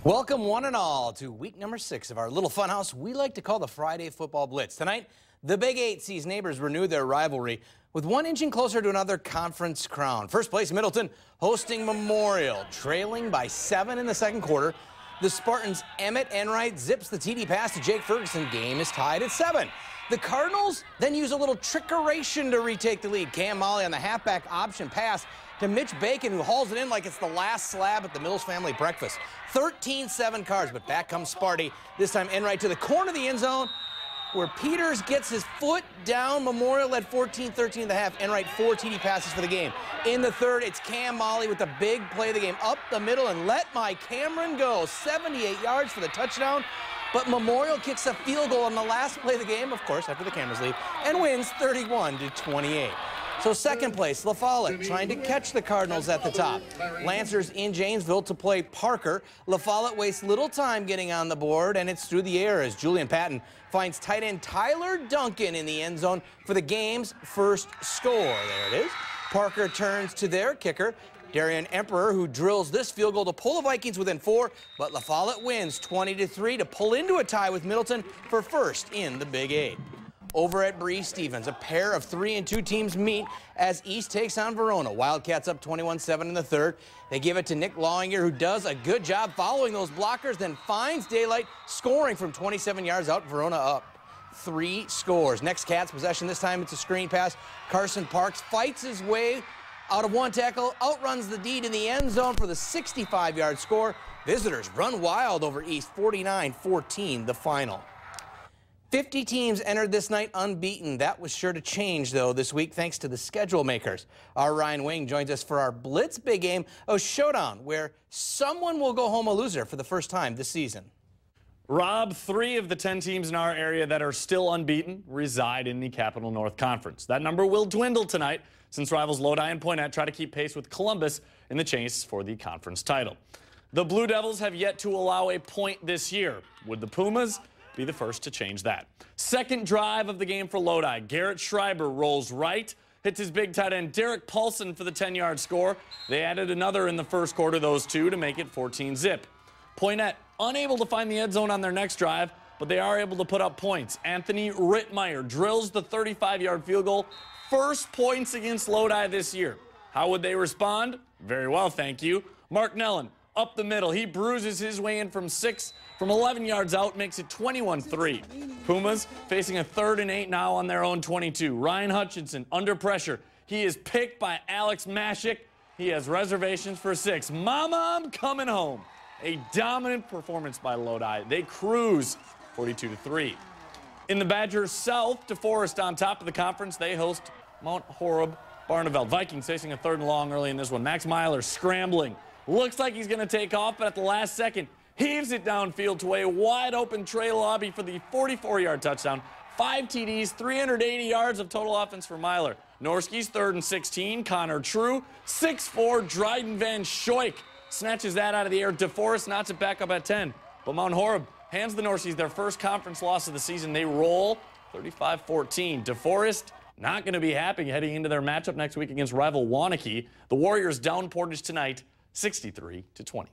Welcome one and all to week number 6 of our little funhouse we like to call the Friday Football Blitz. Tonight, the Big 8 sees neighbors renew their rivalry with one inching closer to another conference crown. First place, Middleton hosting Memorial, trailing by 7 in the second quarter. The Spartans' Emmett Enright zips the TD pass to Jake Ferguson. Game is tied at 7. The Cardinals then use a little trickeration to retake the lead. Cam Molly on the halfback option pass to Mitch Bacon, who hauls it in like it's the last slab at the Mills family breakfast. 13-7 Cards, but back comes Sparty. This time Enright to the corner of the end zone, where Peters gets his foot down. Memorial led 14-13 at the half. Enright 4 TD passes for the game. In the third, it's Cam Molly with the big play of the game. Up the middle and let my Cameron go. 78 yards for the touchdown. But Memorial kicks a field goal on the last play of the game, of course, after the cameras leave, and wins 31-28. So second place, La Follette trying to catch the Cardinals at the top. Lancers in Janesville to play Parker. La Follette wastes little time getting on the board, and it's through the air as Julian Patton finds tight end Tyler Duncan in the end zone for the game's first score. There it is. Parker turns to their kicker, Darian Emperor, who drills this field goal to pull the Vikings within 4, but La Follette wins 20-3 to pull into a tie with Middleton for first in the Big 8. Over at Bree Stevens, a pair of 3-2 teams meet as East takes on Verona. Wildcats up 21-7 in the third. They give it to Nick Lawinger, who does a good job following those blockers, then finds daylight, scoring from 27 yards out. Verona up 3 scores. Next Cats possession, this time it's a screen pass. Carson Parks fights his way out of one tackle, outruns the D in the end zone for the 65-yard score. Visitors run wild over East, 49-14 the final. 50 teams entered this night unbeaten. That was sure to change, though, this week, thanks to the schedule makers. Our Ryan Wing joins us for our Blitz big game, a showdown where someone will go home a loser for the first time this season. Rob, 3 of the 10 teams in our area that are still unbeaten reside in the Capital North Conference. That number will dwindle tonight since rivals Lodi and Poynette try to keep pace with Columbus in the chase for the conference title. The Blue Devils have yet to allow a point this year. Would the Pumas be the first to change that? Second drive of the game for Lodi. Garrett Schreiber rolls right, hits his big tight end Derek Paulson for the 10-yard score. They added another in the first quarter, those two, to make it 14-zip. Poynette unable to find the end zone on their next drive, but they are able to put up points. Anthony Rittmeyer drills the 35-yard field goal. First points against Lodi this year. How would they respond? Very well, thank you. Mark Nellen up the middle. He bruises his way in from 11 yards out, makes it 21-3. Pumas facing a 3rd and 8 now on their own 22. Ryan Hutchinson under pressure. He is picked by Alex Mashik. He has reservations for 6. Mama, I'm coming home. A dominant performance by Lodi. They cruise 42-3. In the Badgers South, DeForest on top of the conference. They host Mount Horeb Barneveld. Vikings facing a 3rd and long early in this one. Max Myler scrambling. Looks like he's going to take off, but at the last second, heaves it downfield to a wide-open Trey Lobby for the 44-yard touchdown. 5 TDs, 380 yards of total offense for Myler. Norski's 3rd and 16. Connor True, 6'4", Dryden Van Schoik snatches that out of the air. DeForest knots it back up at 10. But Mount Horeb hands the Norskies their first conference loss of the season. They roll 35-14. DeForest not going to be happy heading into their matchup next week against rival Waunakee. The Warriors down Portage tonight, 63-20.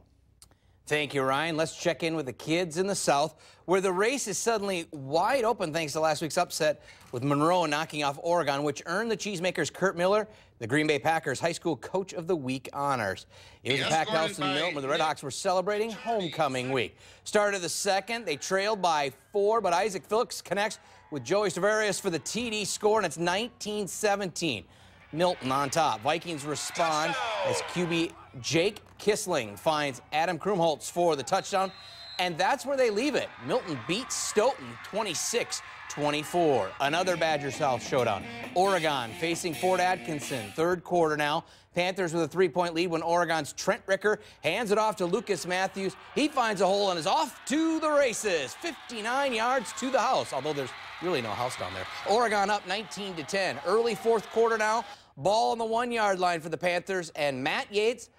Thank you, Ryan. Let's check in with the kids in the South, where the race is suddenly wide open thanks to last week's upset with Monroe knocking off Oregon, which earned the Cheesemakers Kurt Miller the Green Bay Packers High School Coach of the Week honors. It was a packed house in Milton where the Red Hawks were celebrating homecoming week. Start of the second, they trailed by 4, but Isaac Phillips connects with Joey Tavarius for the TD score, and it's 19-17. Milton on top. Vikings respond as QB Jake Kissling finds Adam Krumholtz for the touchdown, and that's where they leave it. Milton beats Stoughton 26-24. Another Badger South showdown. Oregon facing Fort Atkinson. 3rd quarter now. Panthers with a 3-point lead when Oregon's Trent Ricker hands it off to Lucas Matthews. He finds a hole and is off to the races. 59 yards to the house, although there's really no house down there. Oregon up 19-10. Early 4th quarter now. Ball on the 1-yard line for the Panthers, and Matt Yates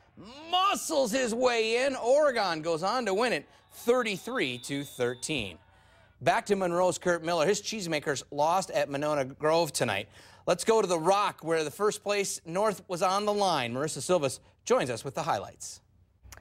muscles his way in. Oregon goes on to win it 33-13. Back to Monroe's Kurt Miller. His Cheesemakers lost at Monona Grove tonight. Let's go to the Rock, where the first place North was on the line. Marissa Silvas joins us with the highlights.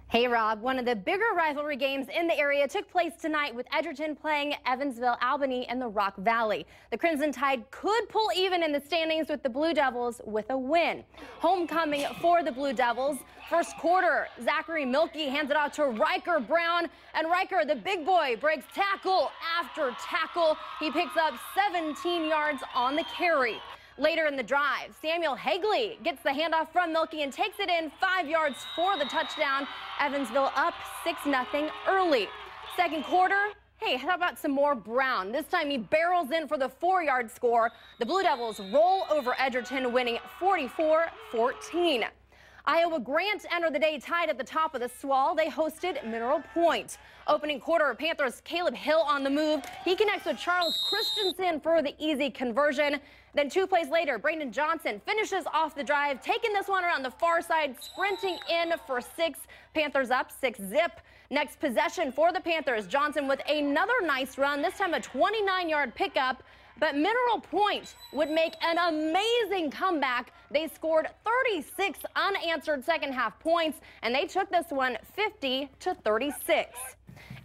Hey Rob, one of the bigger rivalry games in the area took place tonight with Edgerton playing Evansville Albany in the Rock Valley. The Crimson Tide could pull even in the standings with the Blue Devils with a win. Homecoming for the Blue Devils. First quarter, Zachary Milkey hands it out to Riker Brown, and Riker, the big boy, breaks tackle after tackle. He picks up 17 yards on the carry. Later in the drive, Samuel Hagley gets the handoff from Milkey and takes it in 5 yards for the touchdown. Evansville up 6-0 early. Second quarter, hey, how about some more Brown? This time he barrels in for the 4-yard score. The Blue Devils roll over Edgerton, winning 44-14. Iowa Grant entered the day tied at the top of the SWAL. They hosted Mineral Point. Opening quarter, Panthers' Caleb Hill on the move. He connects with Charles Christensen for the easy conversion. Then 2 plays later, Brandon Johnson finishes off the drive, taking this one around the far side, sprinting in for 6. Panthers up 6-zip. Next possession for the Panthers, Johnson with another nice run, this time a 29-yard pickup. But Mineral Point would make an amazing comeback. They scored 36 unanswered second-half points, and they took this one 50-36.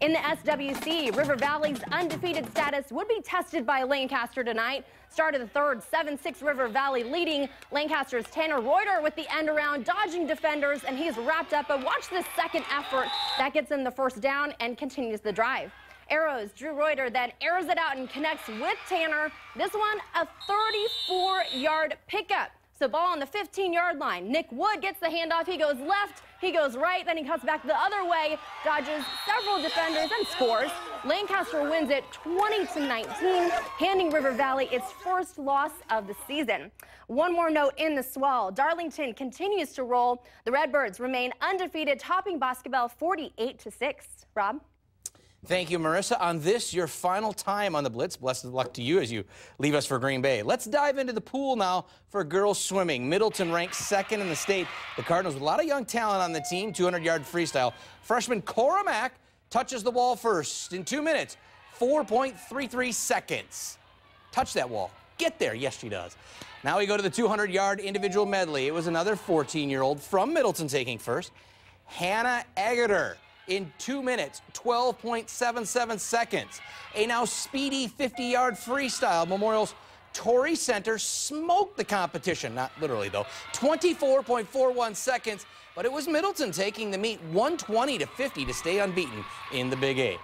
In the SWC, River Valley's undefeated status would be tested by Lancaster tonight. Start of the third, 7-6 River Valley leading. Lancaster's Tanner Reuter with the end around, dodging defenders, and he's wrapped up. But watch this second effort. That gets in the first down and continues the drive. Arrows, Drew Reuter then airs it out and connects with Tanner. This one, a 34-yard pickup. So ball on the 15-yard line. Nick Wood gets the handoff. He goes left, he goes right, then he cuts back the other way, dodges several defenders and scores. Lancaster wins it 20-19, handing River Valley its first loss of the season. One more note in the SWAL. Darlington continues to roll. The Redbirds remain undefeated, topping Boscobel 48-6. Rob? Thank you, Marissa. On this, your final time on the Blitz. Blessed of luck to you as you leave us for Green Bay. Let's dive into the pool now for girls swimming. Middleton ranks second in the state. The Cardinals with a lot of young talent on the team, 200-yard freestyle. Freshman Cora Mack touches the wall first in 2 minutes, 4.33 seconds. Touch that wall. Get there. Yes, she does. Now we go to the 200-yard individual medley. It was another 14-year-old from Middleton taking first. Hannah Agater. In 2 minutes, 12.77 seconds. A now speedy 50-yard freestyle. Memorial's Torrey Center smoked the competition, not literally though, 24.41 seconds, but it was Middleton taking the meet 120-50 to stay unbeaten in the Big 8.